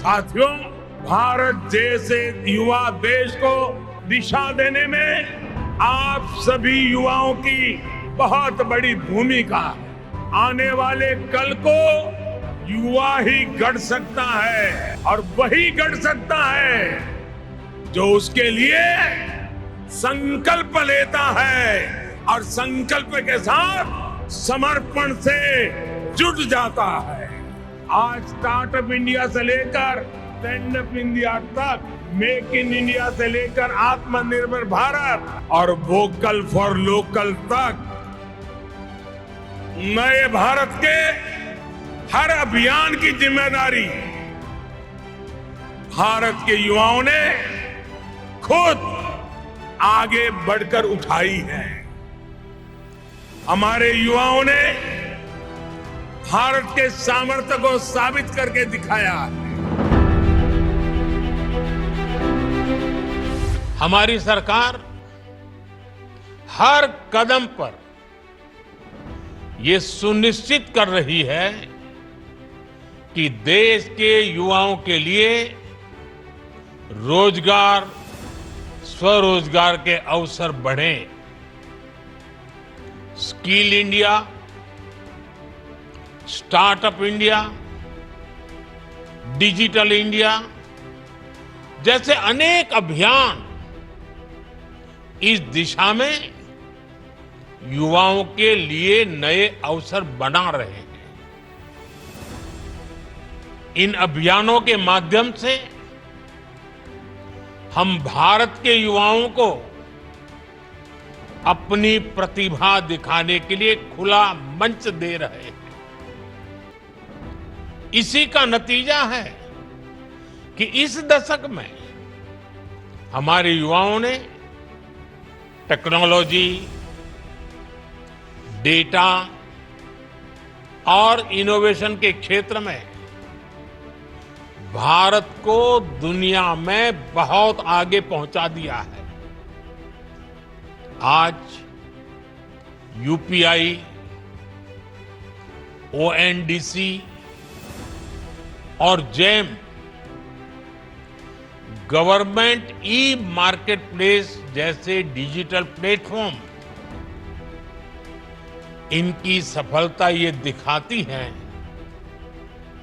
साथियों, भारत जैसे युवा देश को दिशा देने में आप सभी युवाओं की बहुत बड़ी भूमिका है। आने वाले कल को युवा ही गढ़ सकता है और वही गढ़ सकता है जो उसके लिए संकल्प लेता है और संकल्प के साथ समर्पण से जुट जाता है। आज स्टार्टअप इंडिया से लेकर स्टैंड अप इंडिया तक, मेक इन इंडिया से लेकर आत्मनिर्भर भारत और वोकल फॉर लोकल तक, नए भारत के हर अभियान की जिम्मेदारी भारत के युवाओं ने खुद आगे बढ़कर उठाई है। हमारे युवाओं ने भारत के सामर्थ्य को साबित करके दिखाया है। हमारी सरकार हर कदम पर ये सुनिश्चित कर रही है कि देश के युवाओं के लिए रोजगार, स्वरोजगार के अवसर बढ़ें। Skill India, startup India, digital India जैसे अनेक अभियान इस दिशा में युवाओं के लिए नए अवसर बना रहे हैं। इन अभियानों के माध्यम से हम भारत के युवाओं को अपनी प्रतिभा दिखाने के लिए खुला मंच दे रहे हैं। इसी का नतीजा है कि इस दशक में हमारे युवाओं ने टेक्नोलॉजी, डेटा और इनोवेशन के क्षेत्र में भारत को दुनिया में बहुत आगे पहुंचा दिया है। आज यूपीआई, ओएनडीसी और GeM government e market place जैसे डिजिटल प्लेटफॉर्म, इनकी सफलता ये दिखाती है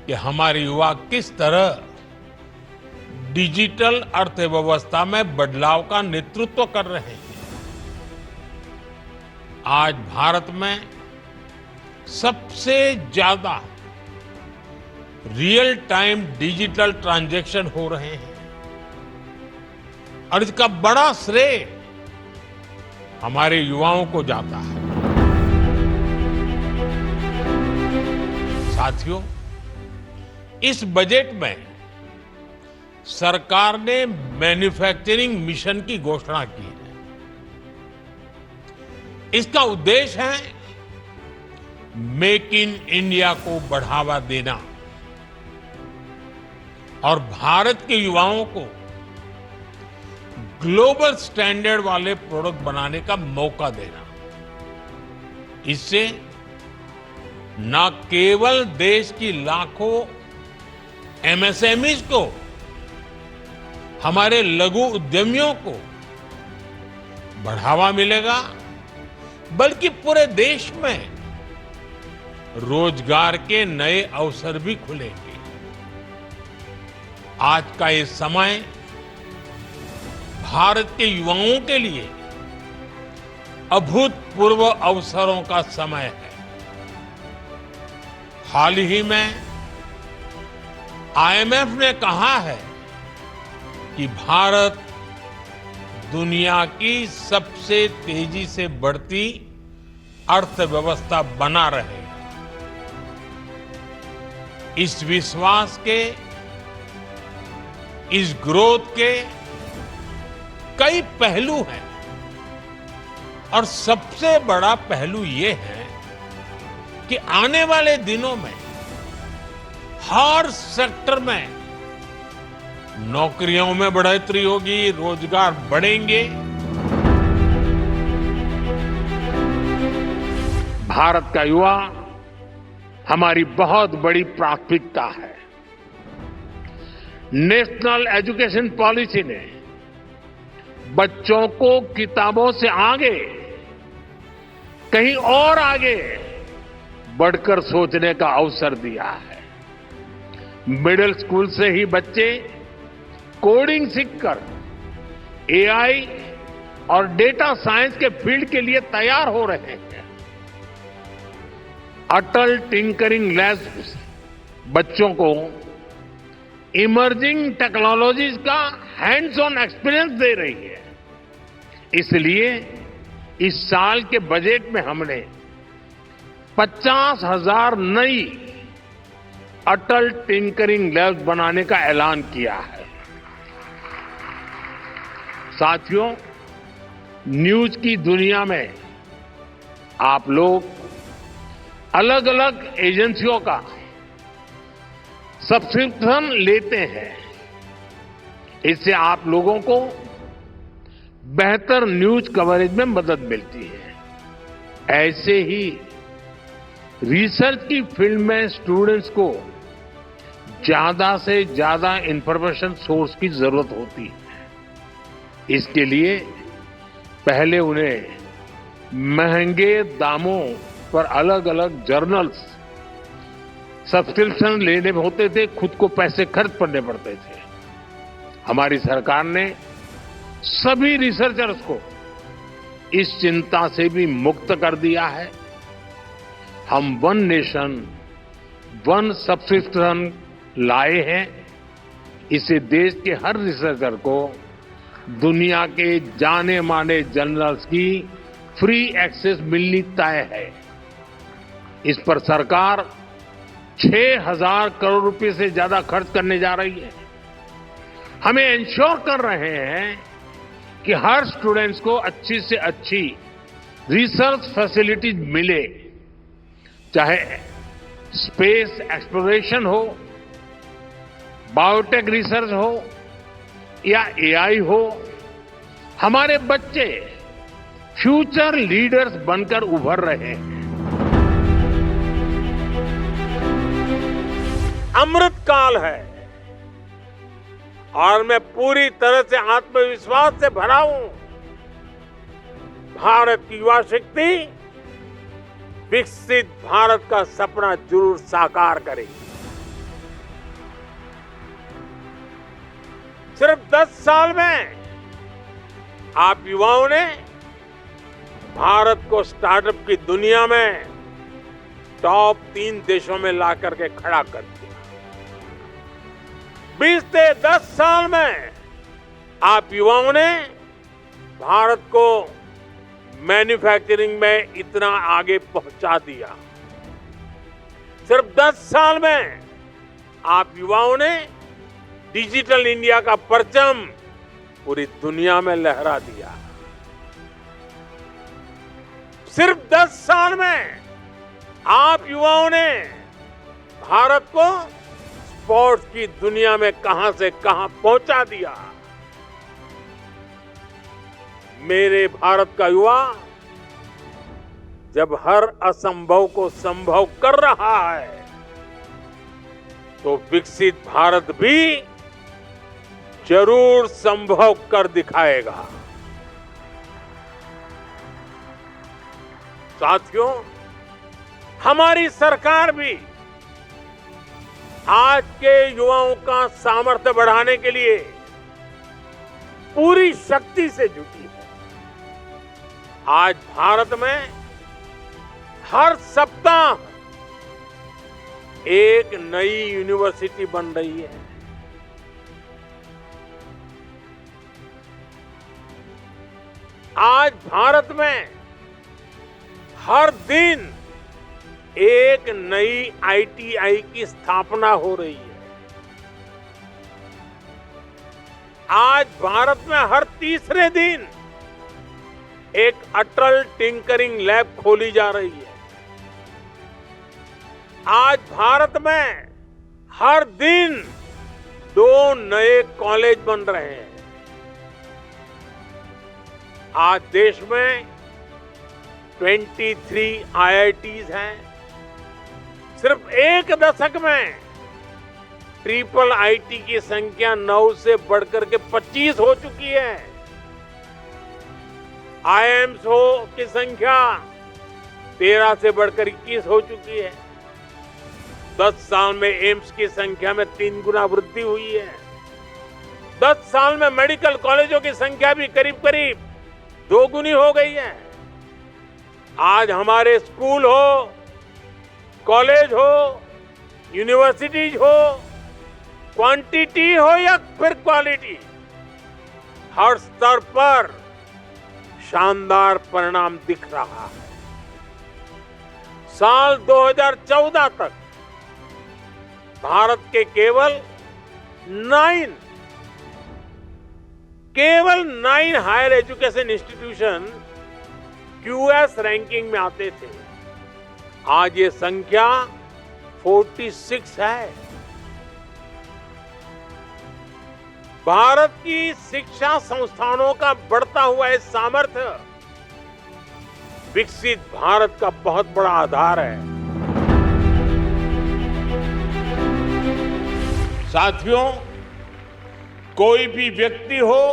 कि हमारे युवा किस तरह डिजिटल अर्थव्यवस्था में बदलाव का नेतृत्व कर रहे हैं। आज भारत में सबसे ज्यादा रियल टाइम डिजिटल ट्रांजैक्शन हो रहे हैं और इसका बड़ा श्रेय हमारे युवाओं को जाता है। साथियों, इस बजट में सरकार ने मैन्युफैक्चरिंग मिशन की घोषणा की है। इसका उद्देश्य है मेक इन इंडिया को बढ़ावा देना और भारत के युवाओं को ग्लोबल स्टैंडर्ड वाले प्रोडक्ट बनाने का मौका देना। इससे न केवल देश की लाखों एमएसएमईज को, हमारे लघु उद्यमियों को बढ़ावा मिलेगा, बल्कि पूरे देश में रोजगार के नए अवसर भी खुलेंगे। आज का ये समय भारत के युवाओं के लिए अभूतपूर्व अवसरों का समय है। हाल ही में आईएमएफ ने कहा है कि भारत दुनिया की सबसे तेजी से बढ़ती अर्थव्यवस्था बना रहेगा। इस विश्वास के, इस ग्रोथ के कई पहलू हैं और सबसे बड़ा पहलू ये है कि आने वाले दिनों में हर सेक्टर में नौकरियों में बढ़ोतरी होगी, रोजगार बढ़ेंगे। भारत का युवा हमारी बहुत बड़ी प्राथमिकता है। नेशनल एजुकेशन पॉलिसी ने बच्चों को किताबों से आगे, कहीं और आगे बढ़कर सोचने का अवसर दिया है। मिडिल स्कूल से ही बच्चे कोडिंग सीखकर एआई और डेटा साइंस के फील्ड के लिए तैयार हो रहे हैं। अटल टिंकरिंग लैब्स बच्चों को इमर्जिंग टेक्नोलॉजीज का हैंड्स ऑन एक्सपीरियंस दे रही है। इसलिए इस साल के बजट में हमने 50,000 नई अटल टिंकरिंग लैब्स बनाने का ऐलान किया है। साथियों, न्यूज की दुनिया में आप लोग अलग अलग एजेंसियों का सब्सक्रिप्शन लेते हैं। इससे आप लोगों को बेहतर न्यूज कवरेज में मदद मिलती है। ऐसे ही रिसर्च की फील्ड में स्टूडेंट्स को ज्यादा से ज्यादा इंफॉर्मेशन सोर्स की जरूरत होती है। इसके लिए पहले उन्हें महंगे दामों पर अलग अलग जर्नल्स सब्सक्रिप्शन लेने होते थे, खुद को पैसे खर्च करने पड़ते थे। हमारी सरकार ने सभी रिसर्चर्स को इस चिंता से भी मुक्त कर दिया है। हम वन नेशन वन सब्सक्रिप्शन लाए हैं। इससे देश के हर रिसर्चर को दुनिया के जाने माने जर्नल्स की फ्री एक्सेस मिलनी तय है। इस पर सरकार 6,000 करोड़ रुपए से ज्यादा खर्च करने जा रही है। हमें इंश्योर कर रहे हैं कि हर स्टूडेंट्स को अच्छी से अच्छी रिसर्च फैसिलिटीज मिले, चाहे स्पेस एक्सप्लोरेशन हो, बायोटेक रिसर्च हो या एआई हो। हमारे बच्चे फ्यूचर लीडर्स बनकर उभर रहे हैं। अमृत काल है और मैं पूरी तरह से आत्मविश्वास से भरा हूं। भारत की युवा शक्ति विकसित भारत का सपना जरूर साकार करेगी। सिर्फ 10 साल में आप युवाओं ने भारत को स्टार्टअप की दुनिया में टॉप 3 देशों में ला करके खड़ा कर दिया। 20 से 10 साल में आप युवाओं ने भारत को मैन्युफैक्चरिंग में इतना आगे पहुंचा दिया। सिर्फ 10 साल में आप युवाओं ने डिजिटल इंडिया का परचम पूरी दुनिया में लहरा दिया। सिर्फ 10 साल में आप युवाओं ने भारत को स्पोर्ट्स की दुनिया में कहां से कहां पहुंचा दिया। मेरे भारत का युवा जब हर असंभव को संभव कर रहा है तो विकसित भारत भी जरूर संभव कर दिखाएगा। साथियों, हमारी सरकार भी आज के युवाओं का सामर्थ्य बढ़ाने के लिए पूरी शक्ति से जुटी है। आज भारत में हर सप्ताह एक नई यूनिवर्सिटी बन रही है। आज भारत में हर दिन एक नई आईटीआई की स्थापना हो रही है। आज भारत में हर तीसरे दिन एक अटल टिंकरिंग लैब खोली जा रही है। आज भारत में हर दिन 2 नए कॉलेज बन रहे हैं। आज देश में 23 आईआईटीज हैं। सिर्फ एक दशक में ट्रिपल आईटी की संख्या 9 से बढ़कर के 25 हो चुकी है। आईएम्स की संख्या 13 से बढ़कर 21 हो चुकी है। 10 साल में एम्स की संख्या में 3 गुना वृद्धि हुई है। 10 साल में मेडिकल कॉलेजों की संख्या भी करीब करीब 2 गुनी हो गई है। आज हमारे स्कूल हो, कॉलेज हो, यूनिवर्सिटीज हो, क्वांटिटी हो या फिर क्वालिटी, हर स्तर पर शानदार परिणाम दिख रहा है। साल 2014 तक भारत के केवल 9 higher education institution QS ranking में आते थे। आज ये संख्या 46 है। भारत की शिक्षा संस्थानों का बढ़ता हुआ ये सामर्थ्य विकसित भारत का बहुत बड़ा आधार है। साथियों, कोई भी व्यक्ति हो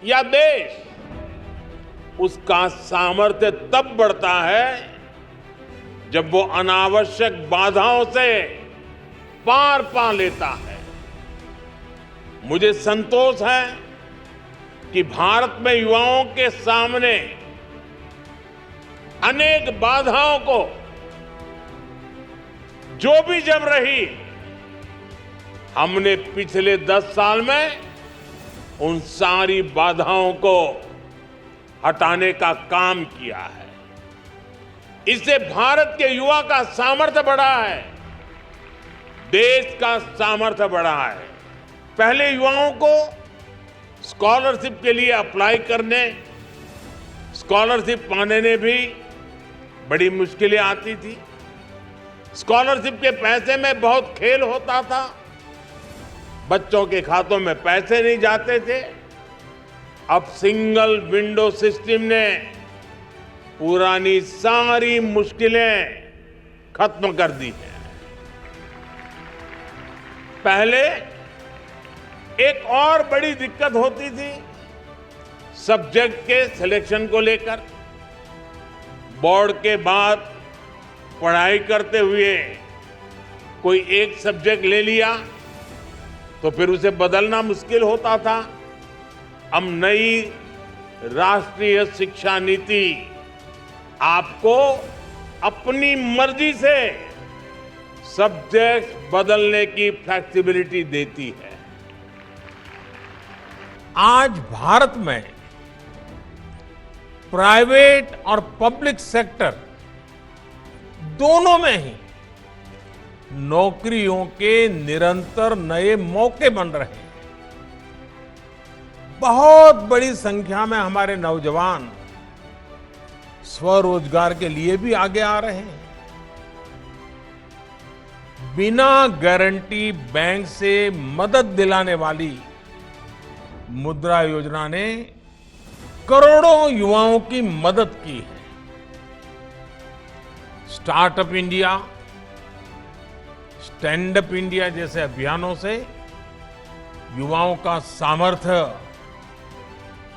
या देश, उसका सामर्थ्य तब बढ़ता है जब वो अनावश्यक बाधाओं से पार पा लेता है। मुझे संतोष है कि भारत में युवाओं के सामने अनेक बाधाओं को जो भी जम रही, हमने पिछले 10 साल में उन सारी बाधाओं को हटाने का काम किया है। इससे भारत के युवा का सामर्थ्य बढ़ा है, देश का सामर्थ्य बढ़ा है। पहले युवाओं को स्कॉलरशिप के लिए अप्लाई करने, स्कॉलरशिप पाने में भी बड़ी मुश्किलें आती थी। स्कॉलरशिप के पैसे में बहुत खेल होता था, बच्चों के खातों में पैसे नहीं जाते थे। अब सिंगल विंडो सिस्टम ने पुरानी सारी मुश्किलें खत्म कर दी हैं। पहले एक और बड़ी दिक्कत होती थी सब्जेक्ट के सिलेक्शन को लेकर। बोर्ड के बाद पढ़ाई करते हुए कोई एक सब्जेक्ट ले लिया तो फिर उसे बदलना मुश्किल होता था। अब नई राष्ट्रीय शिक्षा नीति आपको अपनी मर्जी से सब्जेक्ट बदलने की फ्लेक्सिबिलिटी देती है। आज भारत में प्राइवेट और पब्लिक सेक्टर दोनों में ही नौकरियों के निरंतर नए मौके बन रहे हैं। बहुत बड़ी संख्या में हमारे नौजवान स्वरोजगार के लिए भी आगे आ रहे हैं। बिना गारंटी बैंक से मदद दिलाने वाली मुद्रा योजना ने करोड़ों युवाओं की मदद की है। Startup India, stand up India जैसे अभियानों से युवाओं का सामर्थ्य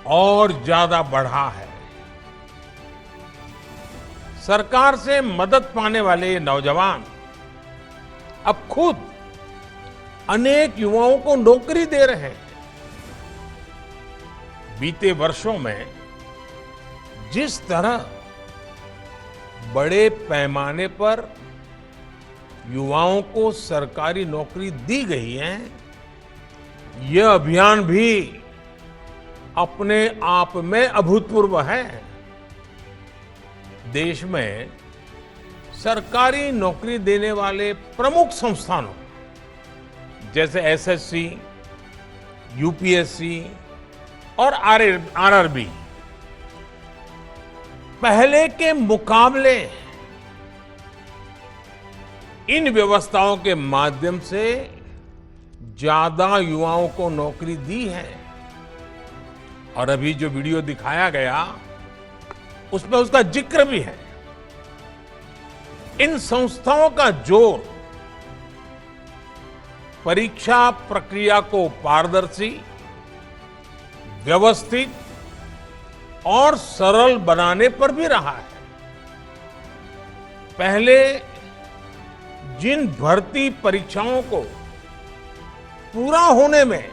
और ज्यादा बढ़ा है। सरकार से मदद पाने वाले ये नौजवान अब खुद अनेक युवाओं को नौकरी दे रहे हैं। बीते वर्षों में जिस तरह बड़े पैमाने पर युवाओं को सरकारी नौकरी दी गई है, यह अभियान भी अपने आप में अभूतपूर्व है। देश में सरकारी नौकरी देने वाले प्रमुख संस्थानों जैसे एसएससी, यूपीएससी और आरआरबी पहले के मुकाबले इन व्यवस्थाओं के माध्यम से ज्यादा युवाओं को नौकरी दी है। और अभी जो वीडियो दिखाया गया उसमें उसका जिक्र भी है। इन संस्थाओं का जोर परीक्षा प्रक्रिया को पारदर्शी, व्यवस्थित और सरल बनाने पर भी रहा है। पहले जिन भर्ती परीक्षाओं को पूरा होने में,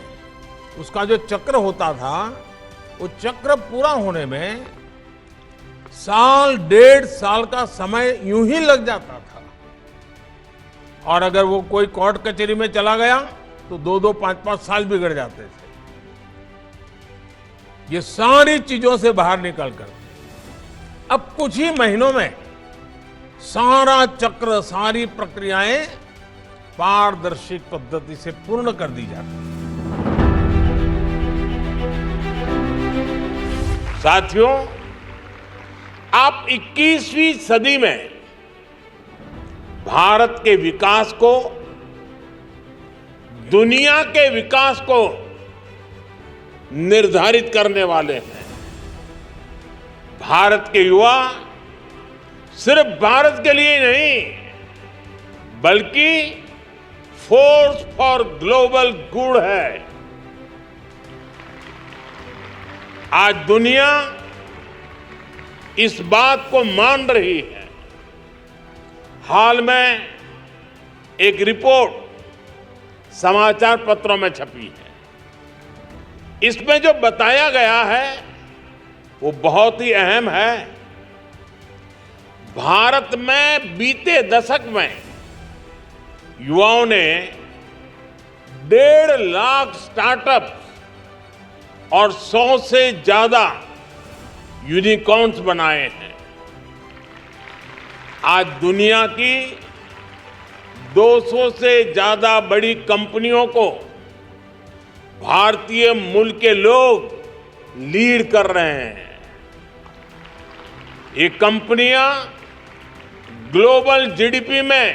उसका जो चक्र होता था, वो चक्र पूरा होने में साल, 1.5 साल का समय यूं ही लग जाता था। और अगर वो कोई कोर्ट कचहरी में चला गया तो 2-2, 5-5 साल बिगड़ जाते थे। ये सारी चीजों से बाहर निकलकर अब कुछ ही महीनों में सारा चक्र, सारी प्रक्रियाएं पारदर्शी पद्धति से पूर्ण कर दी जाती हैं। साथियों, आप 21वीं सदी में भारत के विकास को, दुनिया के विकास को निर्धारित करने वाले हैं। भारत के युवा सिर्फ भारत के लिए नहीं, बल्कि फोर्स फॉर ग्लोबल गुड है। आज दुनिया इस बात को मान रही है। हाल में एक रिपोर्ट समाचार पत्रों में छपी है। इसमें जो बताया गया है वो बहुत ही अहम है। भारत में बीते दशक में युवाओं ने 1.5 लाख स्टार्टअप और 100 से ज्यादा यूनिकॉर्न्स बनाए हैं। आज दुनिया की 200 से ज्यादा बड़ी कंपनियों को भारतीय मूल के लोग लीड कर रहे हैं। ये कंपनियां ग्लोबल जीडीपी में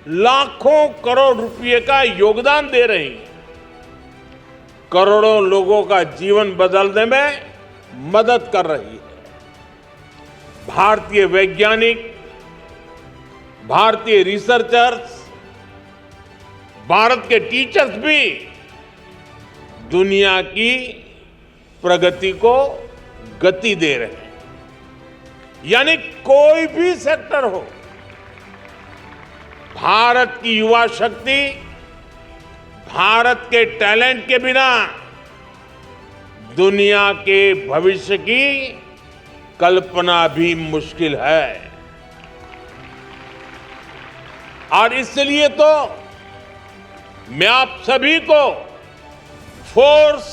लाखों करोड़ रुपए का योगदान दे रही हैं, करोड़ों लोगों का जीवन बदलने में मदद कर रही है। भारतीय वैज्ञानिक, भारतीय रिसर्चर्स, भारत के टीचर्स भी दुनिया की प्रगति को गति दे रहे हैं। यानी कोई भी सेक्टर हो, भारत की युवा शक्ति, भारत के टैलेंट के बिना दुनिया के भविष्य की कल्पना भी मुश्किल है। और इसलिए तो मैं आप सभी को फोर्स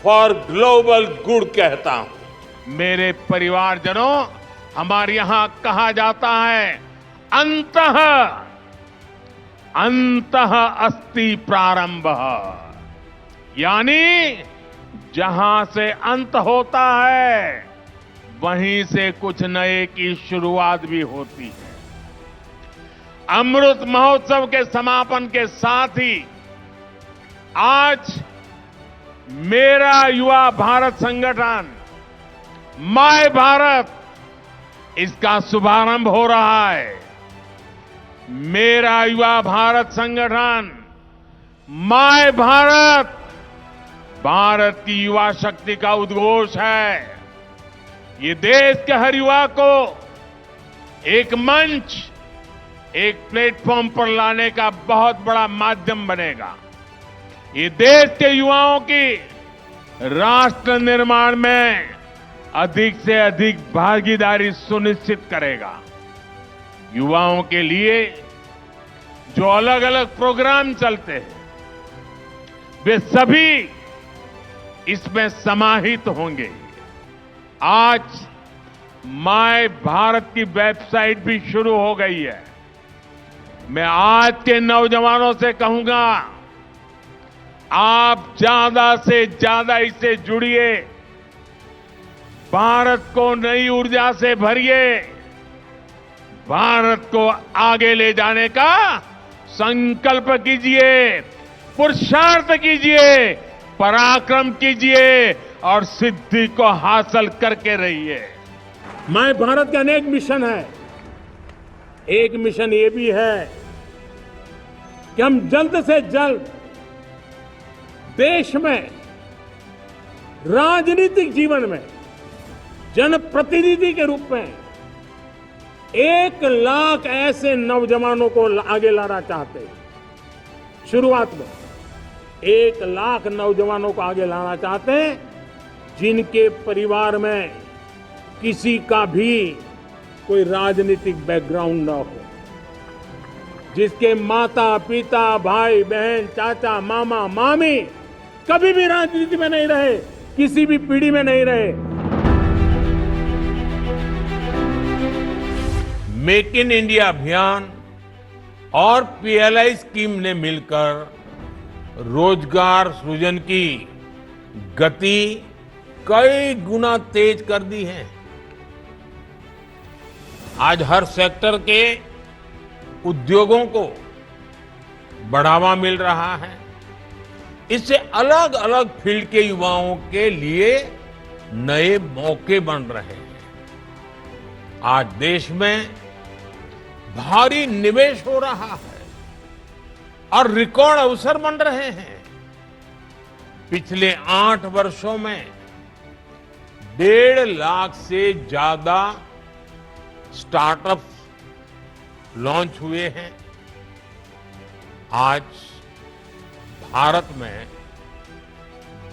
फॉर ग्लोबल गुड कहता हूं। मेरे परिवारजनों, हमारे यहां कहा जाता है, अंतः अस्ति प्रारंभः, यानी जहां से अंत होता है वहीं से कुछ नए की शुरुआत भी होती है। अमृत महोत्सव के समापन के साथ ही आज मेरा युवा भारत संगठन माय भारत, इसका शुभारंभ हो रहा है। मेरा युवा भारत संगठन माय भारत, भारत की युवा शक्ति का उद्घोष है। ये देश के हर युवा को एक मंच, एक प्लेटफॉर्म पर लाने का बहुत बड़ा माध्यम बनेगा। ये देश के युवाओं की राष्ट्र निर्माण में अधिक से अधिक भागीदारी सुनिश्चित करेगा। युवाओं के लिए जो अलग अलग प्रोग्राम चलते हैं, वे सभी इसमें समाहित होंगे। आज माय भारत की वेबसाइट भी शुरू हो गई है। मैं आज के नौजवानों से कहूंगा, आप ज्यादा से ज्यादा इससे जुड़िए, भारत को नई ऊर्जा से भरिए, भारत को आगे ले जाने का संकल्प कीजिए, पुरुषार्थ कीजिए, पराक्रम कीजिए और सिद्धि को हासिल करके रहिए। माय भारत के अनेक मिशन है। एक मिशन ये भी है कि हम जल्द से जल्द देश में राजनीतिक जीवन में जनप्रतिनिधि के रूप में 1 लाख ऐसे नौजवानों को आगे लाना चाहते हैं। शुरुआत में 1 लाख नौजवानों को आगे लाना चाहते हैं जिनके परिवार में किसी का भी कोई राजनीतिक बैकग्राउंड न हो, जिसके माता पिता भाई बहन चाचा मामा मामी कभी भी राजनीति में नहीं रहे, किसी भी पीढ़ी में नहीं रहे। मेक इन इंडिया अभियान और पीएलआई स्कीम ने मिलकर रोजगार सृजन की गति कई गुना तेज कर दी है। आज हर सेक्टर के उद्योगों को बढ़ावा मिल रहा है। इससे अलग अलग फील्ड के युवाओं के लिए नए मौके बन रहे हैं। आज देश में भारी निवेश हो रहा है और रिकॉर्ड अवसर बन रहे हैं। पिछले 8 वर्षों में 1.5 लाख से ज्यादा स्टार्टअप्स लॉन्च हुए हैं। आज भारत में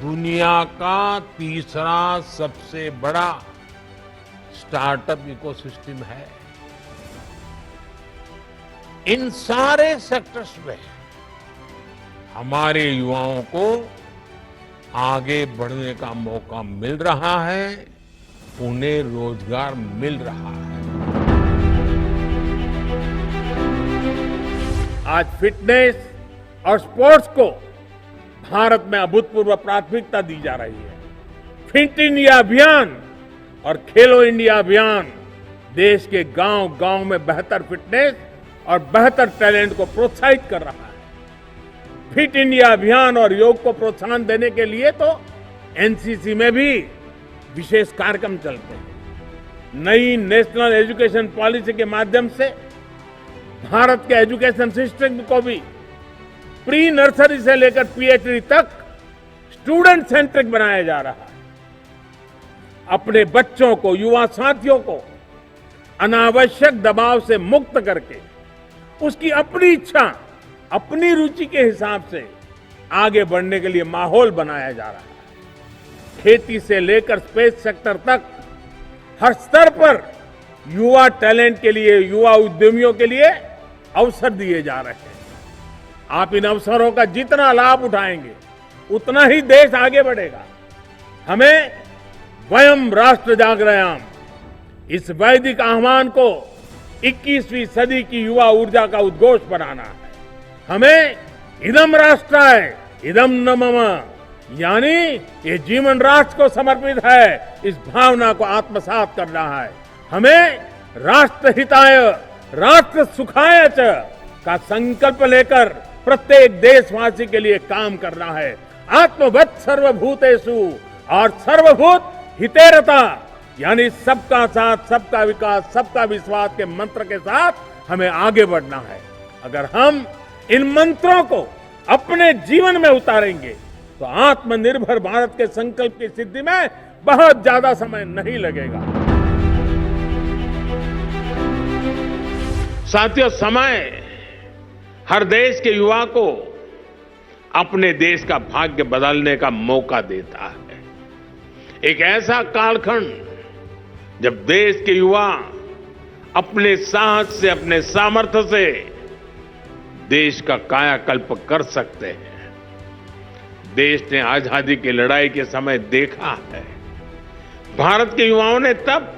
दुनिया का तीसरा सबसे बड़ा स्टार्टअप इकोसिस्टम है। इन सारे सेक्टर्स में हमारे युवाओं को आगे बढ़ने का मौका मिल रहा है, उन्हें रोजगार मिल रहा है। आज फिटनेस और स्पोर्ट्स को भारत में अभूतपूर्व प्राथमिकता दी जा रही है। फिट इंडिया अभियान और खेलो इंडिया अभियान देश के गांव-गांव में बेहतर फिटनेस और बेहतर टैलेंट को प्रोत्साहित कर रहा है। फिट इंडिया अभियान और योग को प्रोत्साहन देने के लिए तो एनसीसी में भी विशेष कार्यक्रम चलते हैं। नई नेशनल एजुकेशन पॉलिसी के माध्यम से भारत के एजुकेशन सिस्टम को भी प्री नर्सरी से लेकर पीएचडी तक स्टूडेंट सेंट्रिक बनाया जा रहा है। अपने बच्चों को, युवा साथियों को अनावश्यक दबाव से मुक्त करके उसकी अपनी इच्छा, अपनी रुचि के हिसाब से आगे बढ़ने के लिए माहौल बनाया जा रहा है। खेती से लेकर स्पेस सेक्टर तक हर स्तर पर युवा टैलेंट के लिए, युवा उद्यमियों के लिए अवसर दिए जा रहे हैं। आप इन अवसरों का जितना लाभ उठाएंगे उतना ही देश आगे बढ़ेगा। हमें वयम राष्ट्र जागरयाम इस वैदिक आह्वान को 21वीं सदी की युवा ऊर्जा का उद्घोष बनाना है। हमें इदम राष्ट्राय इदम न मम, यानी ये जीवन राष्ट्र को समर्पित है, इस भावना को आत्मसात करना है। हमें राष्ट्र हिताय राष्ट्र सुखाय च का संकल्प लेकर प्रत्येक देशवासी के लिए काम करना है। आत्मवत् सर्वभूतेषु और सर्वभूत हितेरता, यानी सबका साथ, सबका विकास, सबका विश्वास के मंत्र के साथ हमें आगे बढ़ना है। अगर हम इन मंत्रों को अपने जीवन में उतारेंगे तो आत्मनिर्भर भारत के संकल्प की सिद्धि में बहुत ज्यादा समय नहीं लगेगा। साथियों, समय हर देश के युवा को अपने देश का भाग्य बदलने का मौका देता है। एक ऐसा कालखंड जब देश के युवा अपने साहस से, अपने सामर्थ्य से देश का कायाकल्प कर सकते हैं। देश ने आजादी की लड़ाई के समय देखा है, भारत के युवाओं ने तब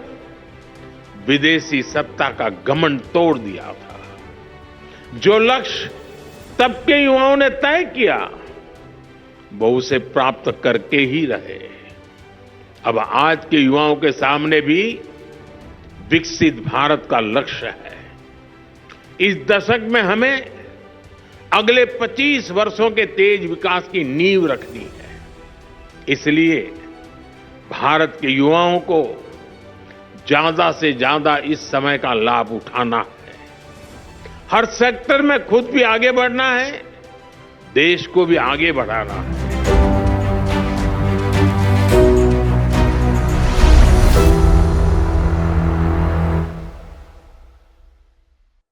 विदेशी सत्ता का घमंड तोड़ दिया था। जो लक्ष्य तब के युवाओं ने तय किया वो उसे प्राप्त करके ही रहे। अब आज के युवाओं के सामने भी विकसित भारत का लक्ष्य है। इस दशक में हमें अगले 25 वर्षों के तेज विकास की नींव रखनी है। इसलिए भारत के युवाओं को ज्यादा से ज्यादा इस समय का लाभ उठाना है। हर सेक्टर में खुद भी आगे बढ़ना है, देश को भी आगे बढ़ाना है।